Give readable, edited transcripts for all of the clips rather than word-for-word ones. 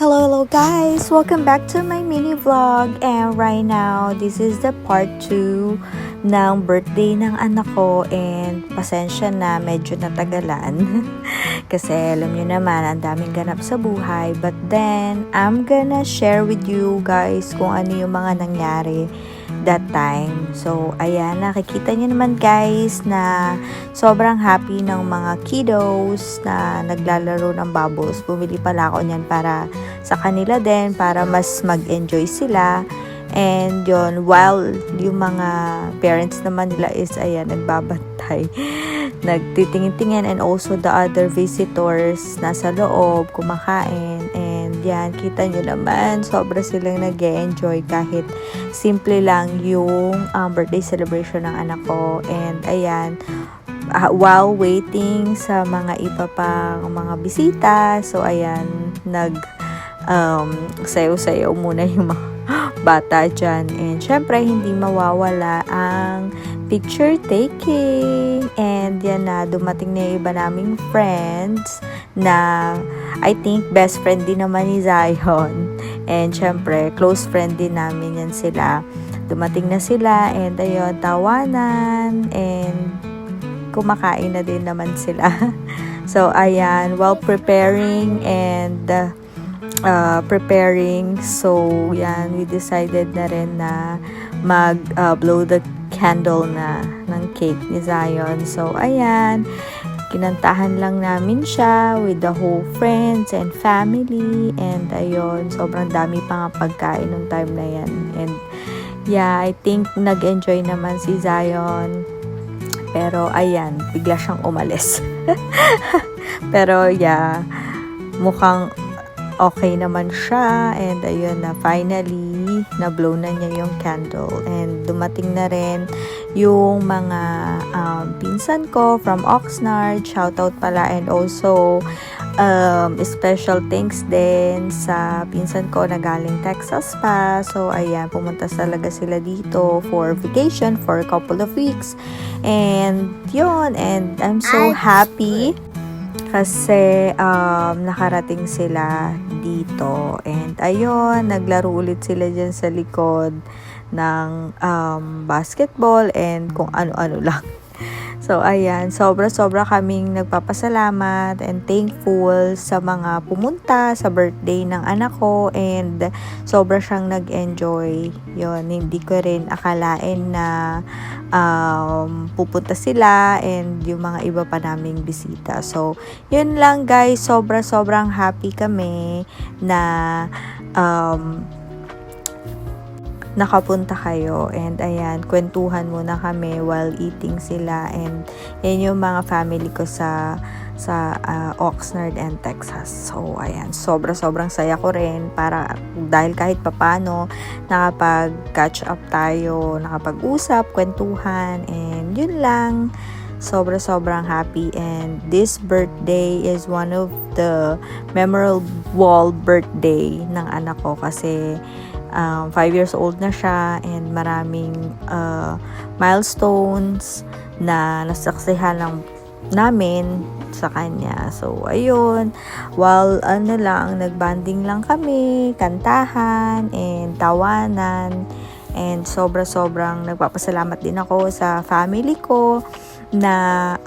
Hello guys! Welcome back to my mini vlog, and right now, this is the part 2 ng birthday ng anak ko, and pasensya na medyo natagalan kasi alam nyo naman ang daming ganap sa buhay, but then I'm gonna share with you guys kung ano yung mga nangyari that time. So ayan, nakikita nyo naman guys na sobrang happy ng mga kiddos na naglalaro ng bubbles. Bumili pala ako niyan para sa kanila din, para mas mag-enjoy sila. And yun, while yung mga parents naman nila is ayan, nagbabantay, nagtitingin-tingin, and also the other visitors nasa loob, kumakain. And yan, kita nyo naman, sobra silang nag-enjoy kahit simple lang yung birthday celebration ng anak ko. And ayan, while waiting sa mga iba pang mga bisita, so ayan, sayo-sayo muna yung mga bata dyan. And syempre, hindi mawawala ang picture taking. And yan na, dumating na yung iba naming friends na I think best friend din naman ni Zion. And syempre, close friend din namin yan sila. Dumating na sila, and ayun, tawanan, and kumakain na din naman sila. So ayan, while preparing, so yan, we decided na rin na blow the candle na ng cake ni Zion. So ayan, kinantahan lang namin siya with the whole friends and family, and ayun, sobrang dami pa nga pagkain nung time na yan. And yeah, I think nag-enjoy naman si Zion, pero ayan, bigla siyang umalis. Pero yeah, mukhang okay naman siya, and ayun na, finally na-blow na niya yung candle. And dumating na rin yung mga pinsan ko from Oxnard, shoutout pala, and also special thanks din sa pinsan ko na galing Texas pa. So ayan, pumunta talaga sila dito for vacation for a couple of weeks, and yun, and I'm so happy kasi nakarating sila dito. And ayun, naglaro ulit sila dyan sa likod ng basketball and kung ano-ano lang. So ayan, sobra-sobra kaming nagpapasalamat and thankful sa mga pumunta sa birthday ng anak ko, and sobra siyang nag-enjoy. Yun, hindi ko rin akalain na pupunta sila and yung mga iba pa naming bisita. So yun lang guys, sobrang happy kami na nakapunta kayo. And ayan, kwentuhan muna kami while eating sila, and yan yung mga family ko sa Oxnard and Texas. So ayan, sobrang saya ko rin, para dahil kahit papano nakapag-catch up tayo, nakapag-usap, kwentuhan, and yun lang, sobrang happy. And this birthday is one of the memorable birthday ng anak ko kasi 5 years old na siya, and maraming milestones na nasaksihan lang namin sa kanya. So ayun, while nagbanding lang kami, kantahan and tawanan, and sobrang nagpapasalamat din ako sa family ko na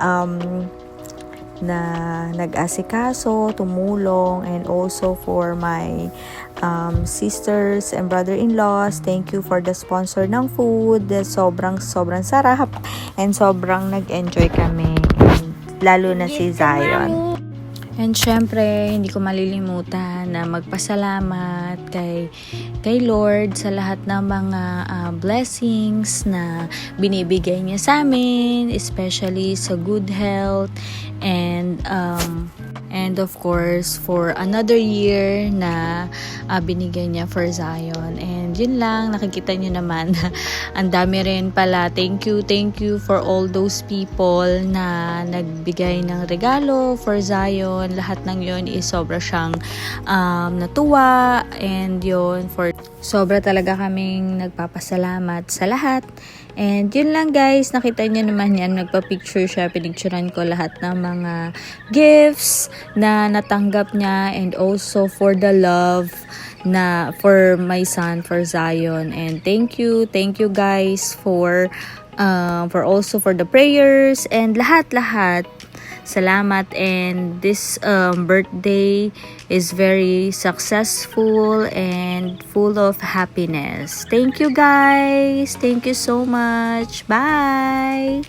nag-asikaso, tumulong, and also for my sisters and brother-in-laws. Thank you for the sponsor ng food. Sobrang sarap, and sobrang nag-enjoy kami, and lalo na si Zion. And syempre, hindi ko malilimutan na magpasalamat kay Lord sa lahat ng mga blessings na binibigay niya sa amin, especially sa good health, and of course for another year na binigay niya for Zion. And yun lang, nakikita niyo naman ang dami rin pala. Thank you for all those people na nagbigay ng regalo for Zion. Lahat ng yun is sobra siyang natuwa, and yun, sobra talaga kaming nagpapasalamat sa lahat. And yun lang guys, nakita nyo naman yan, nagpa-picture siya, pinicturean ko lahat ng mga gifts na natanggap niya and also for the love na for my son, for Zion. And thank you guys for also for the prayers and lahat-lahat. Salamat, and this birthday is very successful and full of happiness. Thank you guys. Thank you so much. Bye.